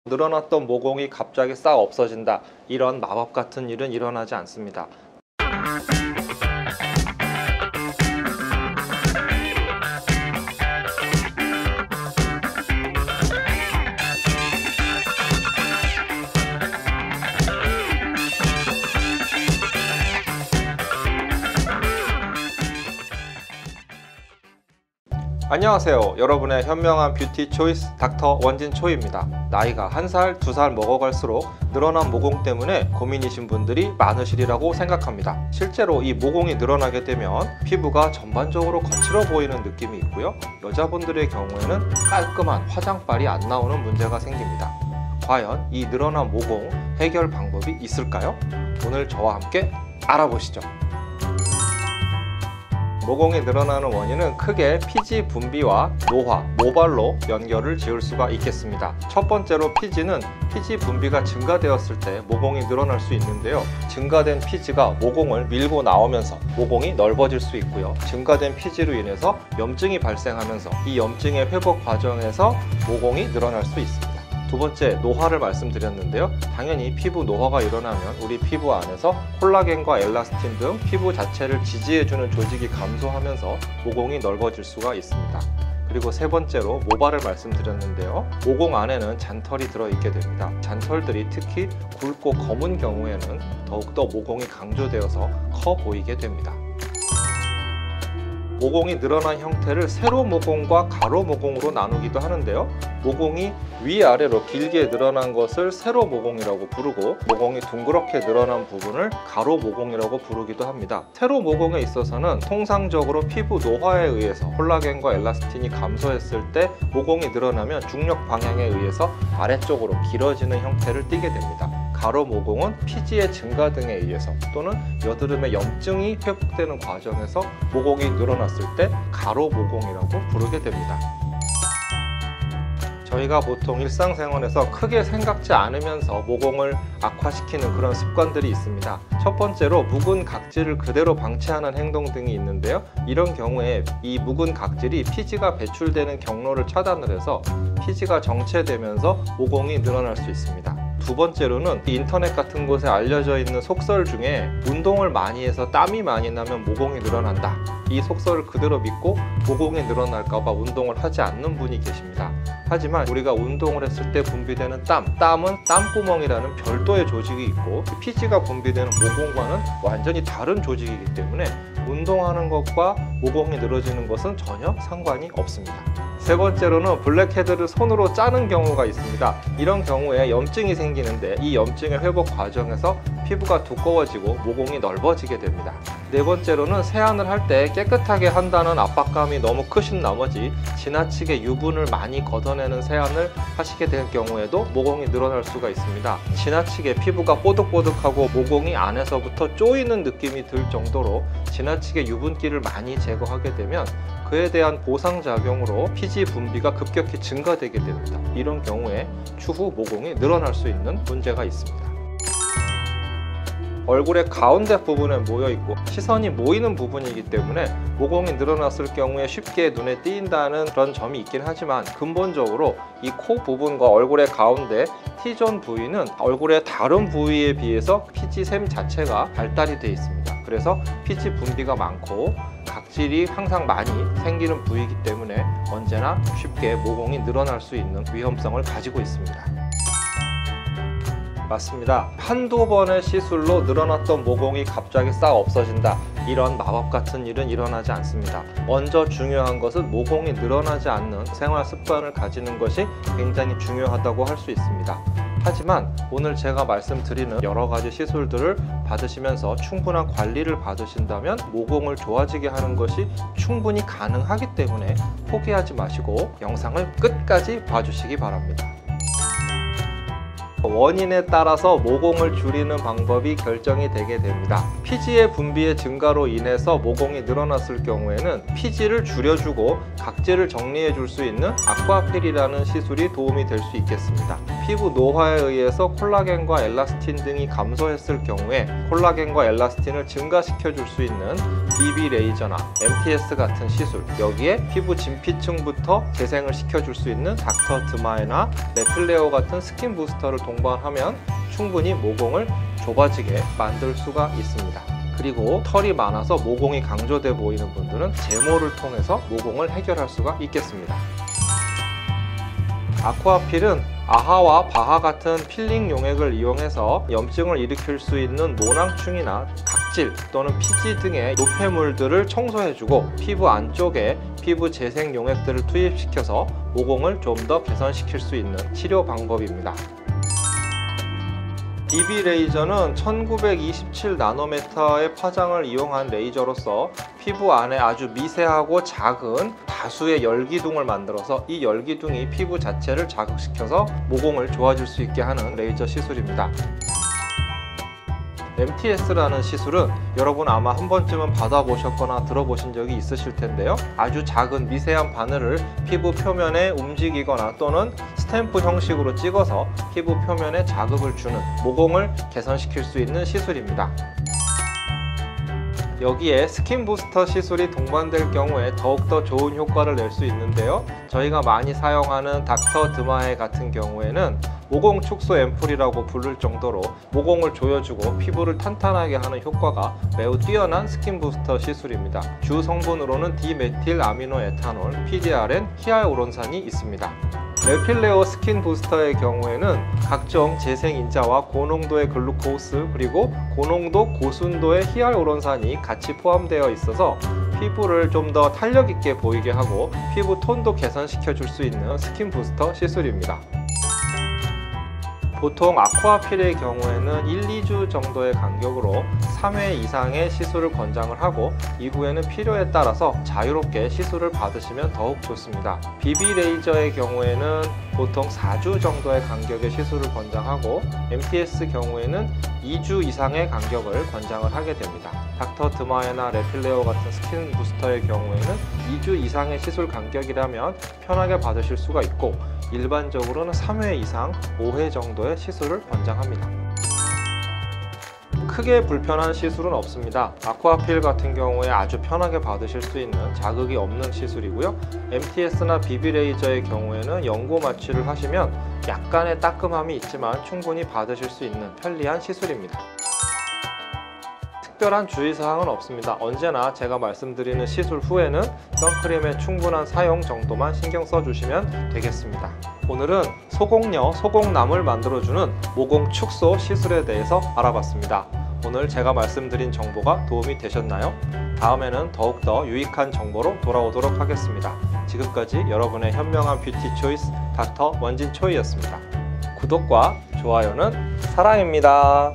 늘어났던 모공이 갑자기 싹 없어진다, 이런 마법 같은 일은 일어나지 않습니다. 안녕하세요. 여러분의 현명한 뷰티 초이스 닥터 원진초입니다. 나이가 1살, 2살 먹어갈수록 늘어난 모공 때문에 고민이신 분들이 많으시리라고 생각합니다. 실제로 이 모공이 늘어나게 되면 피부가 전반적으로 거칠어 보이는 느낌이 있고요. 여자분들의 경우에는 깔끔한 화장빨이 안 나오는 문제가 생깁니다. 과연 이 늘어난 모공 해결 방법이 있을까요? 오늘 저와 함께 알아보시죠. 모공이 늘어나는 원인은 크게 피지 분비와 노화, 모발로 연결을 지을 수가 있겠습니다. 첫 번째로 피지는 피지 분비가 증가되었을 때 모공이 늘어날 수 있는데요. 증가된 피지가 모공을 밀고 나오면서 모공이 넓어질 수 있고요. 증가된 피지로 인해서 염증이 발생하면서 이 염증의 회복 과정에서 모공이 늘어날 수 있습니다. 두 번째, 노화를 말씀드렸는데요. 당연히 피부 노화가 일어나면 우리 피부 안에서 콜라겐과 엘라스틴 등 피부 자체를 지지해주는 조직이 감소하면서 모공이 넓어질 수가 있습니다. 그리고 세 번째로 모발을 말씀드렸는데요. 모공 안에는 잔털이 들어있게 됩니다. 잔털들이 특히 굵고 검은 경우에는 더욱더 모공이 강조되어서 커 보이게 됩니다. 모공이 늘어난 형태를 세로 모공과 가로 모공으로 나누기도 하는데요. 모공이 위아래로 길게 늘어난 것을 세로 모공이라고 부르고, 모공이 둥그렇게 늘어난 부분을 가로 모공이라고 부르기도 합니다. 세로 모공에 있어서는 통상적으로 피부 노화에 의해서 콜라겐과 엘라스틴이 감소했을 때 모공이 늘어나면 중력 방향에 의해서 아래쪽으로 길어지는 형태를 띠게 됩니다. 가로 모공은 피지의 증가 등에 의해서 또는 여드름의 염증이 회복되는 과정에서 모공이 늘어났을 때 가로 모공이라고 부르게 됩니다. 저희가 보통 일상생활에서 크게 생각지 않으면서 모공을 악화시키는 그런 습관들이 있습니다. 첫 번째로 묵은 각질을 그대로 방치하는 행동 등이 있는데요. 이런 경우에 이 묵은 각질이 피지가 배출되는 경로를 차단을 해서 피지가 정체되면서 모공이 늘어날 수 있습니다. 두 번째로는 인터넷 같은 곳에 알려져 있는 속설 중에 운동을 많이 해서 땀이 많이 나면 모공이 늘어난다, 이 속설을 그대로 믿고 모공이 늘어날까봐 운동을 하지 않는 분이 계십니다. 하지만 우리가 운동을 했을 때 분비되는 땀은 땀구멍이라는 별도의 조직이 있고, 피지가 분비되는 모공과는 완전히 다른 조직이기 때문에 운동하는 것과 모공이 늘어지는 것은 전혀 상관이 없습니다. 세 번째로는 블랙헤드를 손으로 짜는 경우가 있습니다. 이런 경우에 염증이 생기는데 이 염증의 회복 과정에서 피부가 두꺼워지고 모공이 넓어지게 됩니다. 네 번째로는 세안을 할 때 깨끗하게 한다는 압박감이 너무 크신 나머지 지나치게 유분을 많이 걷어내는 세안을 하시게 될 경우에도 모공이 늘어날 수가 있습니다. 지나치게 피부가 뽀득뽀득하고 모공이 안에서부터 쪼이는 느낌이 들 정도로 지나치게 유분기를 많이 제거하게 되면 그에 대한 보상작용으로 피지 분비가 급격히 증가되게 됩니다. 이런 경우에 추후 모공이 늘어날 수 있는 문제가 있습니다. 얼굴의 가운데 부분에 모여있고 시선이 모이는 부분이기 때문에 모공이 늘어났을 경우에 쉽게 눈에 띄인다는 그런 점이 있긴 하지만, 근본적으로 이 코 부분과 얼굴의 가운데 T존 부위는 얼굴의 다른 부위에 비해서 피지샘 자체가 발달이 되어 있습니다. 그래서 피지 분비가 많고 각질이 항상 많이 생기는 부위이기 때문에 언제나 쉽게 모공이 늘어날 수 있는 위험성을 가지고 있습니다. 맞습니다. 한두 번의 시술로 늘어났던 모공이 갑자기 싹 없어진다, 이런 마법 같은 일은 일어나지 않습니다. 먼저 중요한 것은 모공이 늘어나지 않는 생활 습관을 가지는 것이 굉장히 중요하다고 할 수 있습니다. 하지만 오늘 제가 말씀드리는 여러 가지 시술들을 받으시면서 충분한 관리를 받으신다면 모공을 좋아지게 하는 것이 충분히 가능하기 때문에 포기하지 마시고 영상을 끝까지 봐주시기 바랍니다. 원인에 따라서 모공을 줄이는 방법이 결정이 되게 됩니다. 피지의 분비의 증가로 인해서 모공이 늘어났을 경우에는 피지를 줄여주고 각질을 정리해 줄 수 있는 아쿠아필이라는 시술이 도움이 될 수 있겠습니다. 피부 노화에 의해서 콜라겐과 엘라스틴 등이 감소했을 경우에 콜라겐과 엘라스틴을 증가시켜 줄 수 있는 BB 레이저나 MTS 같은 시술, 여기에 피부 진피층부터 재생을 시켜줄 수 있는 닥터 드마에나 레필레오 같은 스킨 부스터를 동반하면 충분히 모공을 좁아지게 만들 수가 있습니다. 그리고 털이 많아서 모공이 강조돼 보이는 분들은 제모를 통해서 모공을 해결할 수가 있겠습니다. 아쿠아필은 아하와 바하 같은 필링 용액을 이용해서 염증을 일으킬 수 있는 모낭충이나 각질 또는 피지 등의 노폐물들을 청소해주고 피부 안쪽에 피부 재생 용액들을 투입시켜서 모공을 좀 더 개선시킬 수 있는 치료 방법입니다. BB 레이저는 1927나노미터의 파장을 이용한 레이저로서 피부 안에 아주 미세하고 작은 다수의 열기둥을 만들어서 이 열기둥이 피부 자체를 자극시켜서 모공을 좋아질 수 있게 하는 레이저 시술입니다. MTS라는 시술은 여러분 아마 한 번쯤은 받아보셨거나 들어보신 적이 있으실 텐데요. 아주 작은 미세한 바늘을 피부 표면에 움직이거나 또는 스탬프 형식으로 찍어서 피부 표면에 자극을 주는 모공을 개선시킬 수 있는 시술입니다. 여기에 스킨 부스터 시술이 동반될 경우에 더욱더 좋은 효과를 낼 수 있는데요. 저희가 많이 사용하는 닥터 드마에 같은 경우에는 모공 축소 앰플이라고 부를 정도로 모공을 조여주고 피부를 탄탄하게 하는 효과가 매우 뛰어난 스킨 부스터 시술입니다. 주 성분으로는 디메틸 아미노 에탄올, PDRN, 히알우론산이 있습니다. 레필레오 스킨 부스터의 경우에는 각종 재생 인자와 고농도의 글루코스 그리고 고농도 고순도의 히알우론산이 같이 포함되어 있어서 피부를 좀 더 탄력 있게 보이게 하고 피부 톤도 개선시켜 줄 수 있는 스킨 부스터 시술입니다. 보통 아쿠아필의 경우에는 1-2주 정도의 간격으로 3회 이상의 시술을 권장을 하고 이후에는 필요에 따라서 자유롭게 시술을 받으시면 더욱 좋습니다. BB 레이저의 경우에는 보통 4주 정도의 간격의 시술을 권장하고 MTS 경우에는 2주 이상의 간격을 권장을 하게 됩니다. 닥터 드마에나 레필레오 같은 스킨 부스터의 경우에는 2주 이상의 시술 간격이라면 편하게 받으실 수가 있고 일반적으로는 3회 이상 5회 정도의 시술을 권장합니다. 크게 불편한 시술은 없습니다. 아쿠아필 같은 경우에 아주 편하게 받으실 수 있는 자극이 없는 시술이고요. MTS나 BB 레이저의 경우에는 연고 마취를 하시면 약간의 따끔함이 있지만 충분히 받으실 수 있는 편리한 시술입니다. 특별한 주의사항은 없습니다. 언제나 제가 말씀드리는 시술 후에는 선크림의 충분한 사용 정도만 신경 써주시면 되겠습니다. 오늘은 소공녀, 소공남을 만들어주는 모공 축소 시술에 대해서 알아봤습니다. 오늘 제가 말씀드린 정보가 도움이 되셨나요? 다음에는 더욱더 유익한 정보로 돌아오도록 하겠습니다. 지금까지 여러분의 현명한 뷰티 초이스 닥터 원진초이였습니다. 구독과 좋아요는 사랑입니다.